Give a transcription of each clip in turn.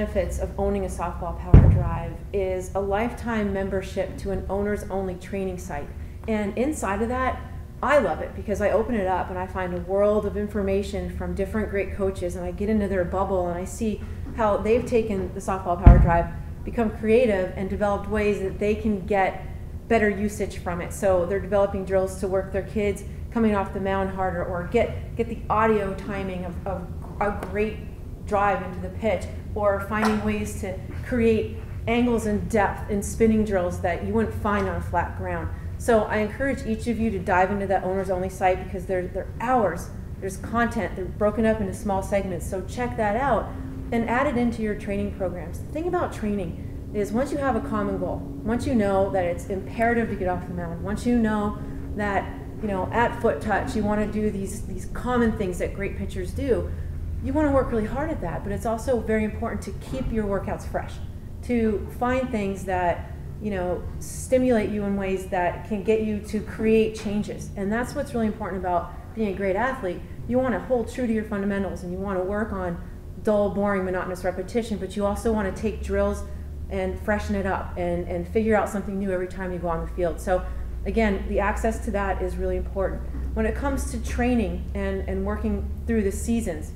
benefits of owning a softball power drive is a lifetime membership to an owners only training site. And inside of that, I love it because I open it up and I find a world of information from different great coaches, and I get into their bubble and I see how they've taken the softball power drive, become creative, and developed ways that they can get better usage from it. So they're developing drills to work their kids coming off the mound harder, or get the audio timing of a great drive into the pitch, or finding ways to create angles and depth in spinning drills that you wouldn't find on a flat ground. So I encourage each of you to dive into that owners only site because they're hours, there's content, they're broken up into small segments, so check that out and add it into your training programs. The thing about training is once you have a common goal, once you know that it's imperative to get off the mound, once you know that at foot touch you want to do these common things that great pitchers do, you want to work really hard at that, but it's also very important to keep your workouts fresh, to find things that stimulate you in ways that can get you to create changes. And that's what's really important about being a great athlete. You want to hold true to your fundamentals and you want to work on dull, boring, monotonous repetition, but you also want to take drills and freshen it up and figure out something new every time you go on the field. So again, the access to that is really important. When it comes to training and working through the seasons,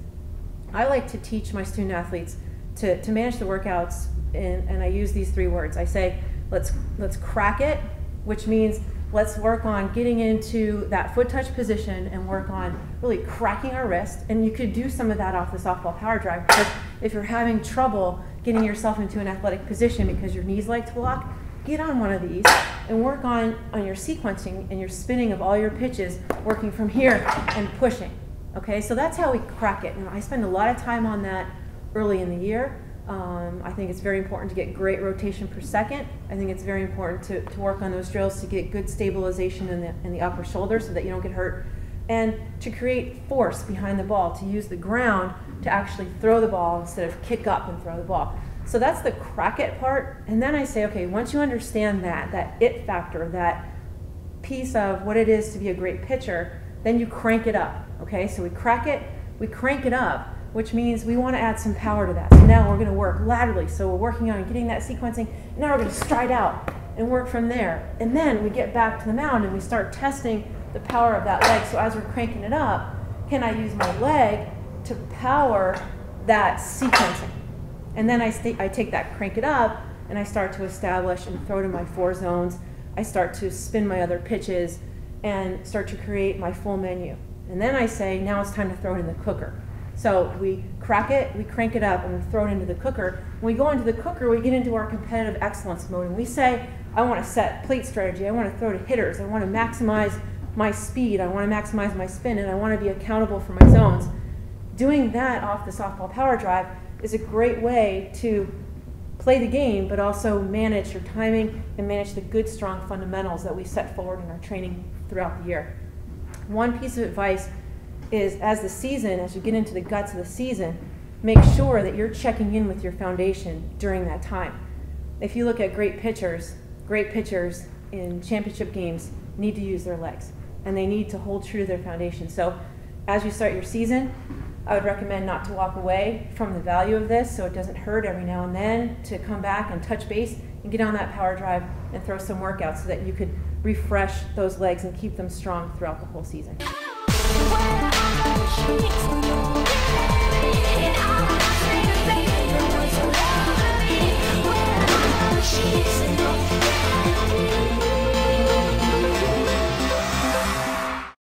I like to teach my student athletes to manage the workouts, and I use these 3 words. I say, let's crack it, which means let's work on getting into that foot touch position and work on really cracking our wrist. And you could do some of that off the softball power drive, because if you're having trouble getting yourself into an athletic position because your knees like to block, get on one of these and work on your sequencing and your spinning of all your pitches, working from here and pushing. Okay, so that's how we crack it. And I spend a lot of time on that early in the year. I think it's very important to get great rotation per second. I think it's very important to work on those drills to get good stabilization in the upper shoulder so that you don't get hurt, and to create force behind the ball, to use the ground to actually throw the ball instead of kick up and throw the ball. So that's the crack it part. And then I say, okay, once you understand that it factor, that piece of what it is to be a great pitcher, then you crank it up. Okay, so we crack it, we crank it up, which means we want to add some power to that. So now we're going to work laterally. So we're working on getting that sequencing. And now we're going to stride out and work from there. And then we get back to the mound and we start testing the power of that leg. So as we're cranking it up, can I use my leg to power that sequencing? And then I take that crank it up and I start to establish and throw to my 4 zones. I start to spin my other pitches and start to create my full menu. And then I say, now it's time to throw it in the cooker. So we crack it, we crank it up, and we throw it into the cooker. When we go into the cooker, we get into our competitive excellence mode, and we say, I want to set plate strategy, I want to throw to hitters, I want to maximize my speed, I want to maximize my spin, and I want to be accountable for my zones. Doing that off the softball power drive is a great way to play the game, but also manage your timing and manage the good, strong fundamentals that we set forward in our training throughout the year. One piece of advice is, as you get into the guts of the season, make sure that you're checking in with your foundation during that time. If you look at great pitchers in championship games need to use their legs, and they need to hold true to their foundation. So as you start your season, I would recommend not to walk away from the value of this so it doesn't hurt every now and then, to come back and touch base and get on that power drive and throw some workouts so that you could refresh those legs and keep them strong throughout the whole season.